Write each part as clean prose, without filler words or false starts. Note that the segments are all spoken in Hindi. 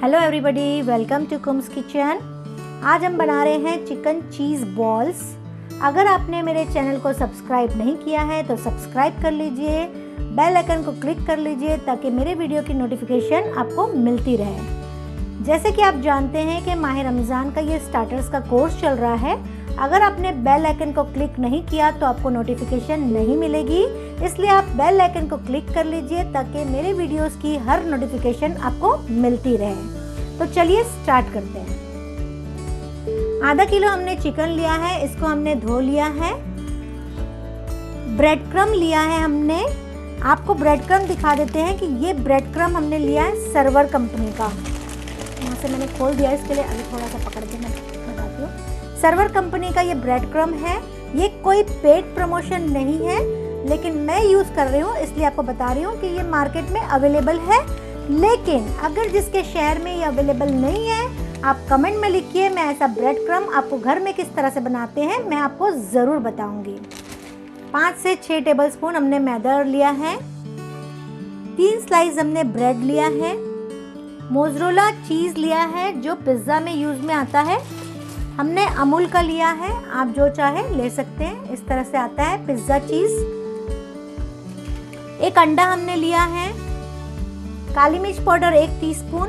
Hello everybody, welcome to Kums kitchen. आज हम बना रहे हैं चिकन चीज़ बॉल्स। अगर आपने मेरे चैनल को सब्सक्राइब नहीं किया है तो सब्सक्राइब कर लीजिए, बेल आइकन को क्लिक कर लीजिए ताकि मेरे वीडियो की नोटिफिकेशन आपको मिलती रहे। जैसे कि आप जानते हैं कि माह रमज़ान का ये स्टार्टर्स का कोर्स चल रहा है। अगर आपने बेल आइकन को क्लिक नहीं किया तो आपको नोटिफिकेशन नहीं मिलेगी, इसलिए आप बेल आइकन को क्लिक कर लीजिए ताकि मेरे वीडियोस की हर नोटिफिकेशन आपको मिलती रहे। तो चलिए स्टार्ट करते हैं। आधा किलो हमने चिकन लिया है, इसको हमने धो लिया है। ब्रेड क्रम लिया है हमने, आपको ब्रेड क्रम दिखा देते हैं कि ये ब्रेड क्रम हमने लिया है सर्वर कंपनी का। यहाँ से मैंने खोल दिया, इसके लिए अभी थोड़ा सा पकड़ के मैं बताती हूँ। सर्वर कंपनी का ये ब्रेड क्रम है। ये कोई पेड प्रमोशन नहीं है, लेकिन मैं यूज़ कर रही हूँ इसलिए आपको बता रही हूँ कि ये मार्केट में अवेलेबल है। लेकिन अगर जिसके शहर में ये अवेलेबल नहीं है, आप कमेंट में लिखिए, मैं ऐसा ब्रेड क्रम आपको घर में किस तरह से बनाते हैं मैं आपको ज़रूर बताऊँगी। 5 से 6 टेबलस्पून हमने मैदा लिया है। 3 स्लाइस हमने ब्रेड लिया है। मोज़रेला चीज़ लिया है जो पिज़्ज़ा में यूज़ में आता है। हमने अमूल का लिया है, आप जो चाहे ले सकते हैं। इस तरह से आता है पिज़्ज़ा चीज़। एक अंडा हमने लिया है। काली मिर्च powder 1 teaspoon,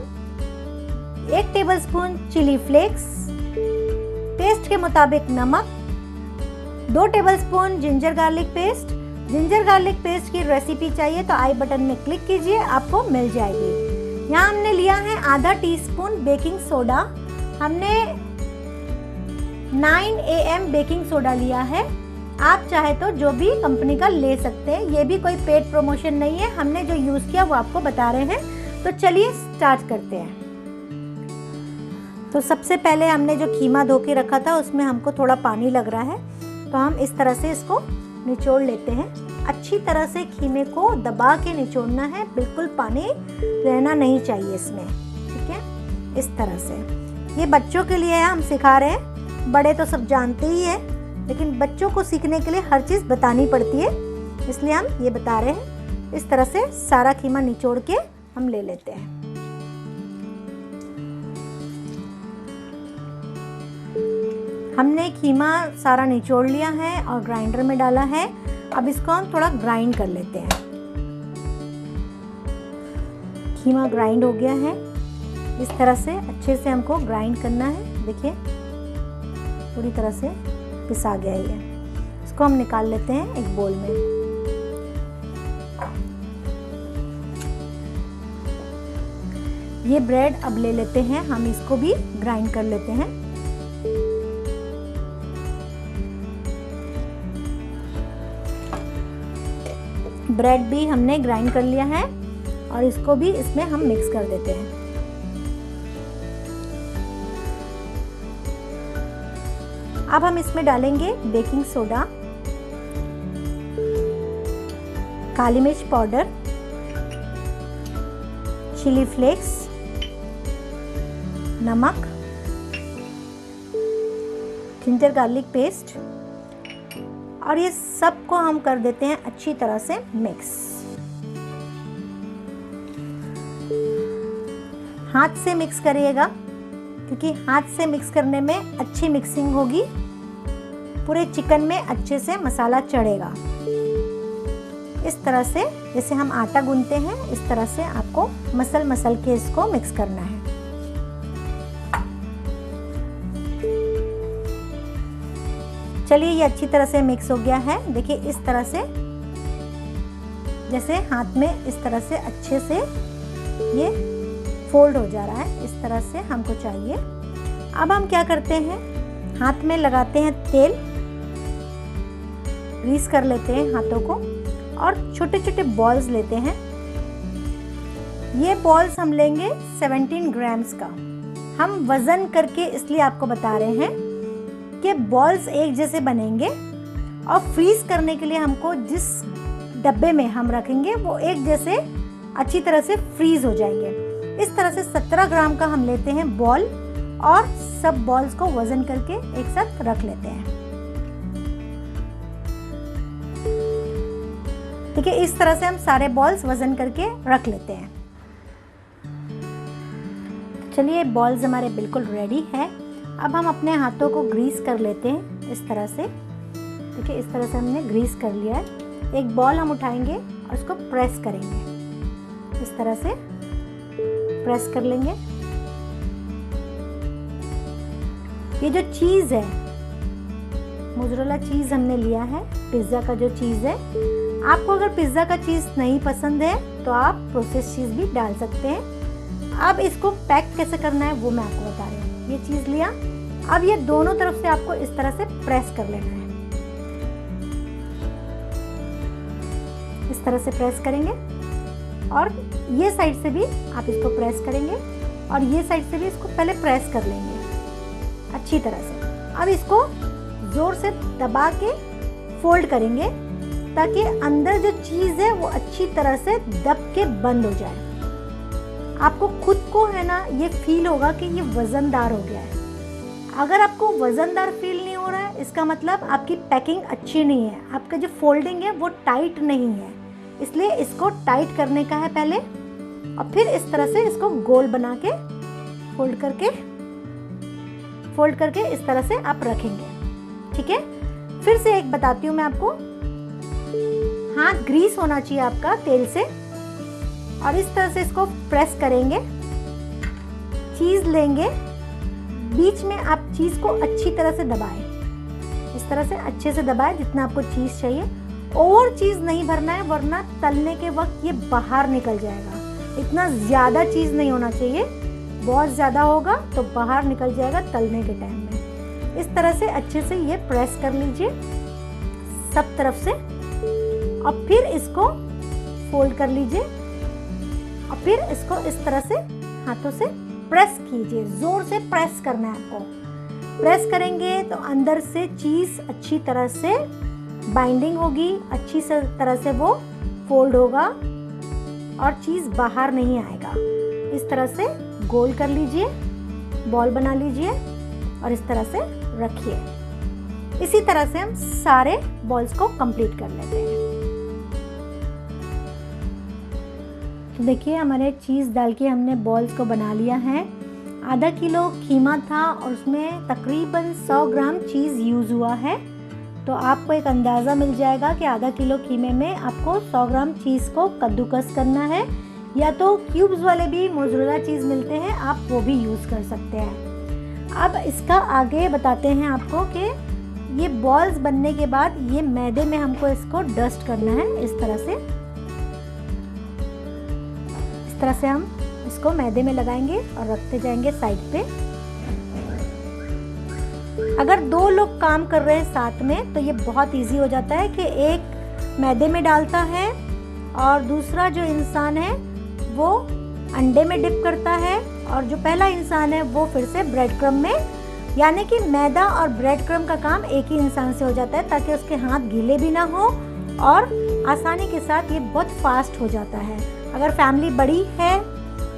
1 tablespoon chili flakes, taste के मुताबिक नमक, 2 tablespoon ginger garlic paste. Ginger garlic paste की रेसिपी चाहिए तो आई बटन में क्लिक कीजिए, आपको मिल जाएगी। यहाँ हमने लिया है आधा टीस्पून बेकिंग सोडा। हमने 9 AM बेकिंग सोडा लिया है। आप चाहे तो जो भी कंपनी का ले सकते हैं, ये भी कोई पेड प्रमोशन नहीं है। हमने जो यूज़ किया वो आपको बता रहे हैं। तो चलिए स्टार्ट करते हैं। तो सबसे पहले हमने जो कीमा धो के रखा था उसमें हमको थोड़ा पानी लग रहा है, तो हम इस तरह से इसको निचोड़ लेते हैं। अच्छी तरह से कीमे को दबा के निचोड़ना है, बिल्कुल पानी रहना नहीं चाहिए इसमें, ठीक है। इस तरह से ये बच्चों के लिए है, हम सिखा रहे हैं। बड़े तो सब जानते ही हैं, लेकिन बच्चों को सीखने के लिए हर चीज़ बतानी पड़ती है, इसलिए हम ये बता रहे हैं। इस तरह से सारा कीमा निचोड़ के हम ले लेते हैं। हमने कीमा सारा निचोड़ लिया है और ग्राइंडर में डाला है। अब इसको हम थोड़ा ग्राइंड कर लेते हैं। कीमा ग्राइंड हो गया है। इस तरह से अच्छे से हमको ग्राइंड करना है। देखिए पूरी तरह से पिसा गया ये। इसको हम निकाल लेते हैं एक बोल में। ये ब्रेड अब ले लेते हैं, हम इसको भी ग्राइंड कर लेते हैं। ब्रेड भी हमने ग्राइंड कर लिया है और इसको भी इसमें हम मिक्स कर देते हैं। अब हम इसमें डालेंगे बेकिंग सोडा, काली मिर्च पाउडर, चिली फ्लेक्स, नमक, जिंजर गार्लिक पेस्ट, और ये सब को हम कर देते हैं अच्छी तरह से मिक्स। हाथ से मिक्स करिएगा, क्योंकि हाथ से मिक्स करने में अच्छी मिक्सिंग होगी, पूरे चिकन में अच्छे से मसाला चढ़ेगा। इस तरह से जैसे हम आटा गूंथते हैं, इस तरह से आपको मसल के इसको मिक्स करना है। चलिए ये अच्छी तरह से मिक्स हो गया है। देखिए इस तरह से, जैसे हाथ में इस तरह से अच्छे से ये फोल्ड हो जा रहा है, इस तरह से हमको चाहिए। अब हम क्या करते हैं, हाथ में लगाते हैं तेल, ग्रीस कर लेते हैं हाथों को और छोटे छोटे बॉल्स लेते हैं। ये बॉल्स हम लेंगे 17 ग्राम्स का। हम वज़न करके इसलिए आपको बता रहे हैं कि बॉल्स एक जैसे बनेंगे, और फ्रीज करने के लिए हमको जिस डब्बे में हम रखेंगे वो एक जैसे अच्छी तरह से फ्रीज हो जाएंगे। इस तरह से 17 ग्राम का हम लेते हैं बॉल और सब बॉल्स को वजन करके एक साथ रख लेते हैं। ठीक है, इस तरह से हम सारे बॉल्स वजन करके रख लेते हैं। चलिए बॉल्स हमारे बिल्कुल रेडी है। अब हम अपने हाथों को ग्रीस कर लेते हैं इस तरह से। देखिए इस तरह से हमने ग्रीस कर लिया है। एक बॉल हम उठाएंगे और इसको प्रेस करेंगे, इस तरह से प्रेस कर लेंगे। ये जो चीज़ है, मोज़रेला चीज़ हमने लिया है, पिज़्ज़ा का जो चीज़ है। आपको अगर पिज़्ज़ा का चीज़ नहीं पसंद है तो आप प्रोसेस चीज़ भी डाल सकते हैं। अब इसको पैक कैसे करना है वो मैं आपको बता रही हूँ। ये चीज़ लिया, अब ये दोनों तरफ से आपको इस तरह से प्रेस कर लेना है। इस तरह से प्रेस करेंगे और ये साइड से भी आप इसको प्रेस करेंगे और ये साइड से भी इसको पहले प्रेस कर लेंगे अच्छी तरह से। अब इसको ज़ोर से दबा के फोल्ड करेंगे ताकि अंदर जो चीज़ है वो अच्छी तरह से दब के बंद हो जाए। आपको खुद को है ना ये फील होगा कि ये वज़नदार हो गया है। अगर आपको वज़नदार फील नहीं हो रहा है इसका मतलब आपकी पैकिंग अच्छी नहीं है, आपका जो फोल्डिंग है वो टाइट नहीं है। इसलिए इसको टाइट करने का है पहले और फिर इस तरह से इसको गोल बना के फोल्ड करके इस तरह से आप रखेंगे। ठीक है, फिर से एक बताती हूँ मैं आपको। हाथ ग्रीस होना चाहिए आपका तेल से और इस तरह से इसको प्रेस करेंगे। चीज़ लेंगे, बीच में आप चीज़ को अच्छी तरह से दबाएं, इस तरह से अच्छे से दबाएं जितना आपको चीज़ चाहिए। और चीज़ नहीं भरना है वरना तलने के वक्त ये बाहर निकल जाएगा। इतना ज़्यादा चीज़ नहीं होना चाहिए, बहुत ज़्यादा होगा तो बाहर निकल जाएगा तलने के टाइम में। इस तरह से अच्छे से ये प्रेस कर लीजिए सब तरफ से और फिर इसको फोल्ड कर लीजिए और फिर इसको इस तरह से हाथों से प्रेस कीजिए। जोर से प्रेस करना है आपको। प्रेस करेंगे तो अंदर से चीज़ अच्छी तरह से बाइंडिंग होगी, अच्छी तरह से वो फोल्ड होगा और चीज़ बाहर नहीं आएगा। इस तरह से गोल कर लीजिए, बॉल बना लीजिए और इस तरह से रखिए। इसी तरह से हम सारे बॉल्स को कंप्लीट कर लेते हैं। तो देखिए हमारे चीज़ डाल के हमने बॉल्स को बना लिया है। आधा किलो कीमा था और उसमें तकरीबन 100 ग्राम चीज़ यूज़ हुआ है। तो आपको एक अंदाज़ा मिल जाएगा कि आधा किलो कीमे में आपको 100 ग्राम चीज़ को कद्दूकस करना है, या तो क्यूब्स वाले भी मोज़रेला चीज़ मिलते हैं, आप वो भी यूज़ कर सकते हैं। अब इसका आगे बताते हैं आपको कि ये बॉल्स बनने के बाद ये मैदे में हमको इसको डस्ट करना है। इस तरह से हम इसको मैदे में लगाएंगे और रखते जाएंगे साइड पे। अगर 2 लोग काम कर रहे हैं साथ में तो ये बहुत इजी हो जाता है कि एक मैदे में डालता है और दूसरा जो इंसान है वो अंडे में डिप करता है और जो पहला इंसान है वो फिर से ब्रेड क्रम्ब में, यानी कि मैदा और ब्रेड क्रम्ब का काम एक ही इंसान से हो जाता है ताकि उसके हाथ गीले भी ना हो और आसानी के साथ ये बहुत फास्ट हो जाता है। अगर फैमिली बड़ी है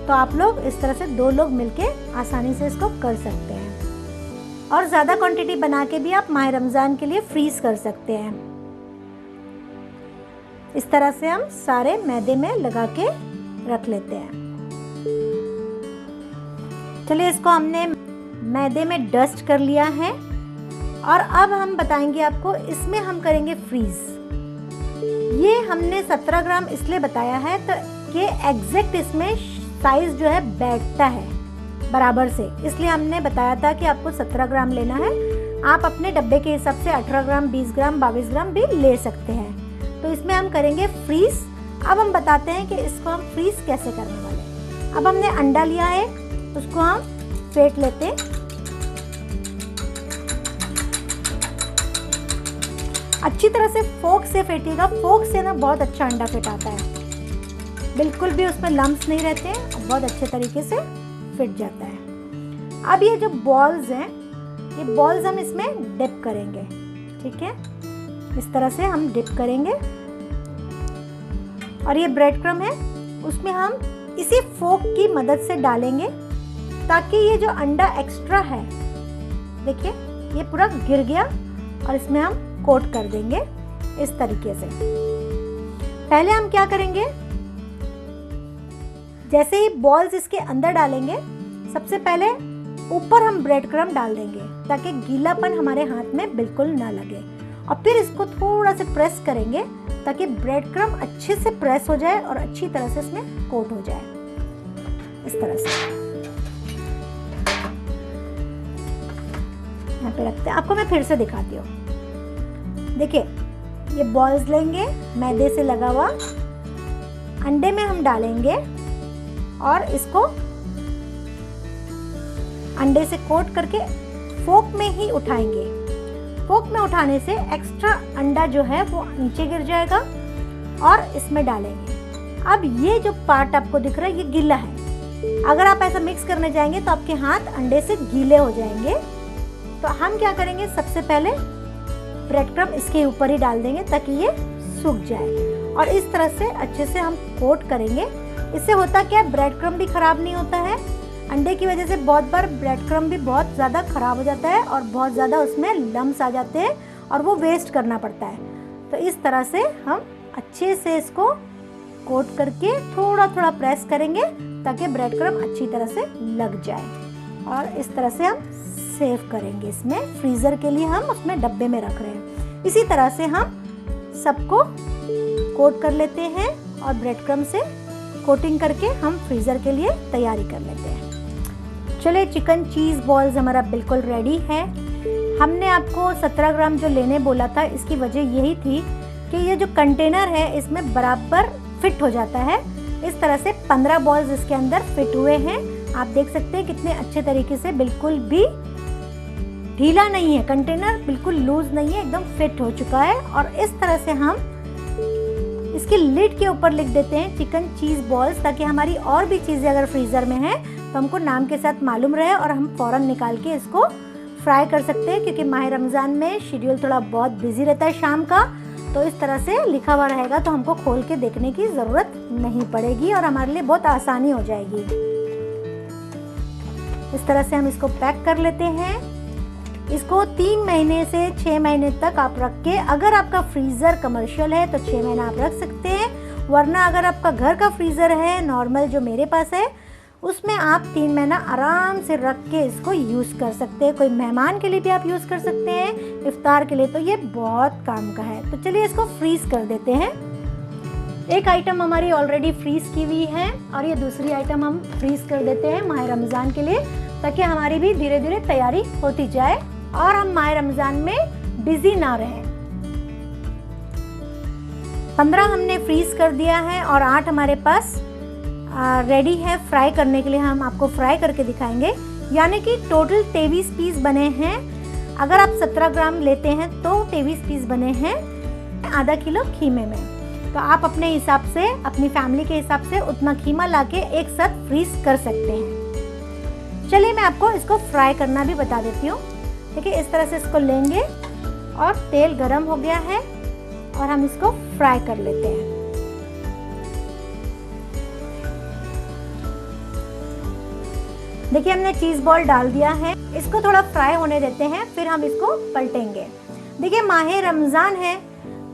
तो आप लोग इस तरह से 2 लोग मिलके आसानी से इसको कर सकते हैं और ज़्यादा क्वांटिटी बना के भी आप माह रमज़ान के लिए फ्रीज कर सकते हैं। इस तरह से हम सारे मैदे में लगा के रख लेते हैं। चलिए इसको हमने मैदे में डस्ट कर लिया है और अब हम बताएंगे आपको इसमें हम करेंगे फ्रीज। ये हमने 17 ग्राम इसलिए बताया है तो कि एग्जैक्ट इसमें साइज जो है बैठता है बराबर से, इसलिए हमने बताया था कि आपको 17 ग्राम लेना है। आप अपने डब्बे के हिसाब से 18 ग्राम, 20 ग्राम, 22 ग्राम भी ले सकते हैं। तो इसमें हम करेंगे फ्रीज। अब हम बताते हैं कि इसको हम फ्रीज कैसे करने वाले हैं। अब हमने अंडा लिया है, उसको हम फेंट लेते हैं। अच्छी तरह से फोक से फेंटिएगा, फोक से ना बहुत अच्छा अंडा फेंटाता है, बिल्कुल भी उसमें लम्प्स नहीं रहते हैं और बहुत अच्छे तरीके से फिट जाता है। अब ये जो बॉल्स हैं, ये बॉल्स हम इसमें डिप करेंगे। ठीक है, इस तरह से हम डिप करेंगे और ये ब्रेड क्रम्ब है उसमें हम इसी फोक की मदद से डालेंगे ताकि ये जो अंडा एक्स्ट्रा है, देखिए ये पूरा गिर गया और इसमें हम कोट कर देंगे इस तरीके से। पहले हम क्या करेंगे, जैसे ही बॉल्स इसके अंदर डालेंगे सबसे पहले ऊपर हम ब्रेड क्रम्ब डाल देंगे ताकि गीलापन हमारे हाथ में बिल्कुल ना लगे, और फिर इसको थोड़ा से प्रेस करेंगे ताकि ब्रेड क्रम्ब अच्छे से प्रेस हो जाए और अच्छी तरह से इसमें कोट हो जाए। इस तरह से यहाँ पे रखते हैं। आपको मैं फिर से दिखाती हूँ। देखिए, ये बॉल्स लेंगे मैदे से लगा हुआ, अंडे में हम डालेंगे और इसको अंडे से कोट करके फोक में ही उठाएंगे। फोक में उठाने से एक्स्ट्रा अंडा जो है वो नीचे गिर जाएगा और इसमें डालेंगे। अब ये जो पार्ट आपको दिख रहा है ये गीला है, अगर आप ऐसा मिक्स करने जाएंगे तो आपके हाथ अंडे से गीले हो जाएंगे। तो हम क्या करेंगे, सबसे पहले ब्रेड क्रम्ब इसके ऊपर ही डाल देंगे ताकि ये सूख जाए, और इस तरह से अच्छे से हम कोट करेंगे। इससे होता क्या है, ब्रेड क्रम्ब भी खराब नहीं होता है। अंडे की वजह से बहुत बार ब्रेड क्रम्ब भी बहुत ज़्यादा ख़राब हो जाता है और बहुत ज़्यादा उसमें लम्स आ जाते हैं और वो वेस्ट करना पड़ता है। तो इस तरह से हम अच्छे से इसको कोट करके थोड़ा थोड़ा प्रेस करेंगे ताकि ब्रेड क्रम्ब अच्छी तरह से लग जाए, और इस तरह से हम सेव करेंगे। इसमें फ्रीज़र के लिए हम उसमें डब्बे में रख रहे हैं। इसी तरह से हम सबको कोट कर लेते हैं और ब्रेड क्रम्ब से कोटिंग करके हम फ्रीज़र के लिए तैयारी कर लेते हैं। चलिए, चिकन चीज़ बॉल्स हमारा बिल्कुल रेडी है। हमने आपको 17 ग्राम जो लेने बोला था, इसकी वजह यही थी कि ये जो कंटेनर है इसमें बराबर फिट हो जाता है। इस तरह से 15 बॉल्स इसके अंदर फिट हुए हैं। आप देख सकते हैं कितने अच्छे तरीके से, बिल्कुल भी ढीला नहीं है, कंटेनर बिल्कुल लूज नहीं है, एकदम फिट हो चुका है। और इस तरह से हम इसके लिड के ऊपर लिख देते हैं चिकन चीज़ बॉल्स, ताकि हमारी और भी चीज़ें अगर फ्रीज़र में हैं तो हमको नाम के साथ मालूम रहे और हम फ़ौरन निकाल के इसको फ्राई कर सकते हैं, क्योंकि माह रमज़ान में शेड्यूल थोड़ा बहुत बिजी रहता है शाम का। तो इस तरह से लिखा हुआ रहेगा तो हमको खोल के देखने की ज़रूरत नहीं पड़ेगी और हमारे लिए बहुत आसानी हो जाएगी। इस तरह से हम इसको पैक कर लेते हैं। इसको 3 महीने से 6 महीने तक आप रख के, अगर आपका फ्रीज़र कमर्शियल है तो 6 महीना आप रख सकते हैं, वरना अगर आपका घर का फ्रीज़र है नॉर्मल जो मेरे पास है, उसमें आप 3 महीना आराम से रख के इसको यूज़ कर सकते हैं। कोई मेहमान के लिए भी आप यूज़ कर सकते हैं, इफ्तार के लिए तो ये बहुत काम का है। तो चलिए इसको फ्रीज़ कर देते हैं। एक आइटम हमारी ऑलरेडी फ्रीज़ की हुई है और ये दूसरी आइटम हम फ्रीज़ कर देते हैं माह रमज़ान के लिए, ताकि हमारी भी धीरे धीरे तैयारी होती जाए और हम माह रमज़ान में बिजी ना रहें। 15 हमने फ्रीज़ कर दिया है और 8 हमारे पास रेडी है फ्राई करने के लिए। हम आपको फ्राई करके दिखाएंगे, यानी कि टोटल 23 पीस बने हैं। अगर आप 17 ग्राम लेते हैं तो 23 पीस बने हैं आधा किलो खीमे में। तो आप अपने हिसाब से, अपनी फैमिली के हिसाब से उतना खीमा लाके एक साथ फ्रीज कर सकते हैं। चलिए मैं आपको इसको फ्राई करना भी बता देती हूँ। देखिए, इस तरह से इसको लेंगे और तेल गरम हो गया है और हम इसको फ्राई कर लेते हैं। देखिए, हमने चीज़ बॉल डाल दिया है, इसको थोड़ा फ्राई होने देते हैं, फिर हम इसको पलटेंगे। देखिए, माह रमज़ान है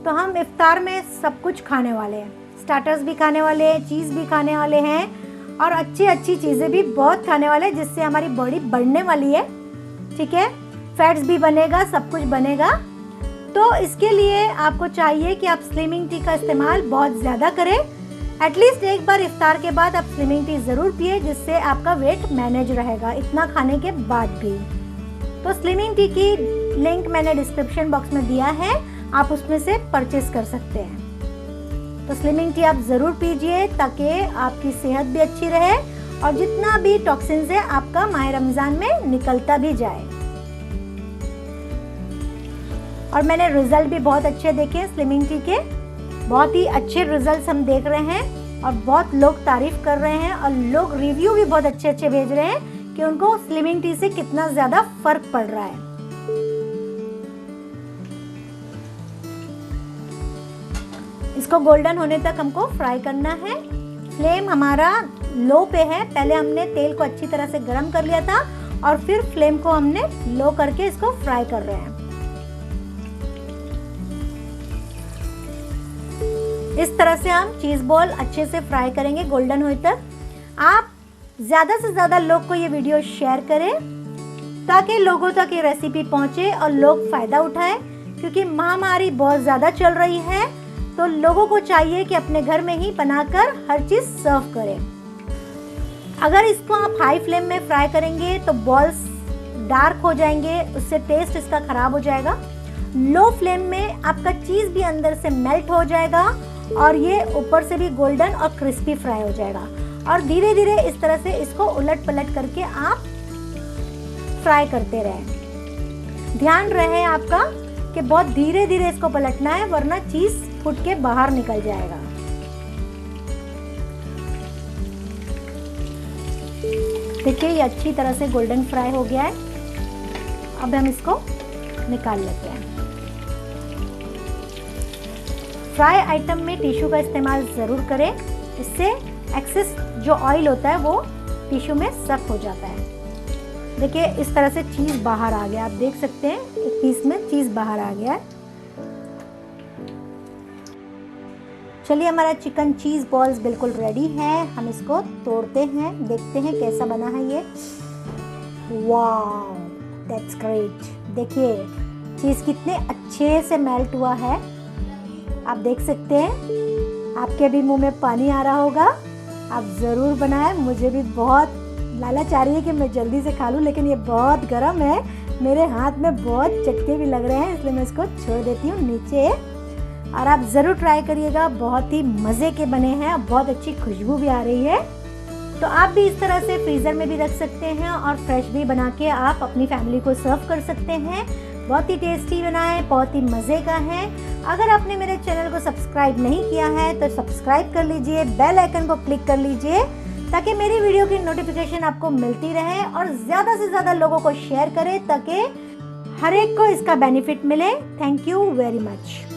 तो हम इफ्तार में सब कुछ खाने वाले हैं, स्टार्टर्स भी खाने वाले हैं, चीज़ भी खाने वाले हैं और अच्छी अच्छी चीज़ें भी बहुत खाने वाले हैं, जिससे हमारी बॉडी बढ़ने वाली है। ठीक है, फैट्स भी बनेगा, सब कुछ बनेगा। तो इसके लिए आपको चाहिए कि आप स्लिमिंग टी का इस्तेमाल बहुत ज़्यादा करें। एटलीस्ट एक बार इफ्तार के बाद आप स्लिमिंग टी ज़रूर पिए, जिससे आपका वेट मैनेज रहेगा इतना खाने के बाद भी। तो स्लिमिंग टी की लिंक मैंने डिस्क्रिप्शन बॉक्स में दिया है, आप उसमें से परचेस कर सकते हैं। तो स्लिमिंग टी आप ज़रूर पीजिए ताकि आपकी सेहत भी अच्छी रहे और जितना भी टॉक्सिन्स है आपका माह रमज़ान में निकलता भी जाए। और मैंने रिजल्ट भी बहुत अच्छे देखे स्लिमिंग टी के, बहुत ही अच्छे रिजल्ट्स हम देख रहे हैं और बहुत लोग तारीफ कर रहे हैं और लोग रिव्यू भी बहुत अच्छे अच्छे भेज रहे हैं कि उनको स्लिमिंग टी से कितना ज़्यादा फर्क पड़ रहा है। इसको गोल्डन होने तक हमको फ्राई करना है। फ्लेम हमारा लो पे है, पहले हमने तेल को अच्छी तरह से गर्म कर लिया था और फिर फ्लेम को हमने लो करके इसको फ्राई कर रहे हैं। इस तरह से हम चीज़ बॉल अच्छे से फ्राई करेंगे गोल्डन होने तक। आप ज़्यादा से ज़्यादा लोग को ये वीडियो शेयर करें ताकि लोगों तक ये रेसिपी पहुंचे और लोग फ़ायदा उठाएं, क्योंकि महामारी बहुत ज़्यादा चल रही है। तो लोगों को चाहिए कि अपने घर में ही बनाकर हर चीज़ सर्व करें। अगर इसको आप हाई फ्लेम में फ्राई करेंगे तो बॉल्स डार्क हो जाएंगे, उससे टेस्ट इसका ख़राब हो जाएगा। लो फ्लेम में आपका चीज़ भी अंदर से मेल्ट हो जाएगा और ये ऊपर से भी गोल्डन और क्रिस्पी फ्राई हो जाएगा। और धीरे धीरे इस तरह से इसको उलट पलट करके आप फ्राई करते रहें। ध्यान रहे आपका कि बहुत धीरे धीरे इसको पलटना है, वरना चीज़ फूट के बाहर निकल जाएगा। देखिए ये अच्छी तरह से गोल्डन फ्राई हो गया है। अब हम इसको निकाल लेते हैं। फ्राई आइटम में टिश्यू का इस्तेमाल ज़रूर करें, इससे एक्सेस जो ऑयल होता है वो टिश्यू में सक हो जाता है। देखिए इस तरह से चीज़ बाहर आ गया, आप देख सकते हैं एक पीस में चीज़ बाहर आ गया है। चलिए हमारा चिकन चीज़ बॉल्स बिल्कुल रेडी है। हम इसको तोड़ते हैं, देखते हैं कैसा बना है ये। वाव, दैट्स ग्रेट। देखिए चीज़ कितने अच्छे से मेल्ट हुआ है, आप देख सकते हैं। आपके भी मुंह में पानी आ रहा होगा। आप ज़रूर बनाएं। मुझे भी बहुत लालच आ रही है कि मैं जल्दी से खा लूं, लेकिन ये बहुत गर्म है, मेरे हाथ में बहुत चटके भी लग रहे हैं, इसलिए मैं इसको छोड़ देती हूँ नीचे। और आप ज़रूर ट्राई करिएगा, बहुत ही मज़े के बने हैं, बहुत अच्छी खुशबू भी आ रही है। तो आप भी इस तरह से फ्रीज़र में भी रख सकते हैं और फ्रेश भी बना के आप अपनी फैमिली को सर्व कर सकते हैं। बहुत ही टेस्टी बना है, बहुत ही मज़े का है। अगर आपने मेरे चैनल को सब्सक्राइब नहीं किया है तो सब्सक्राइब कर लीजिए, बेल आइकन को क्लिक कर लीजिए ताकि मेरी वीडियो की नोटिफिकेशन आपको मिलती रहे, और ज़्यादा से ज़्यादा लोगों को शेयर करें ताकि हर एक को इसका बेनिफिट मिले। Thank you very much.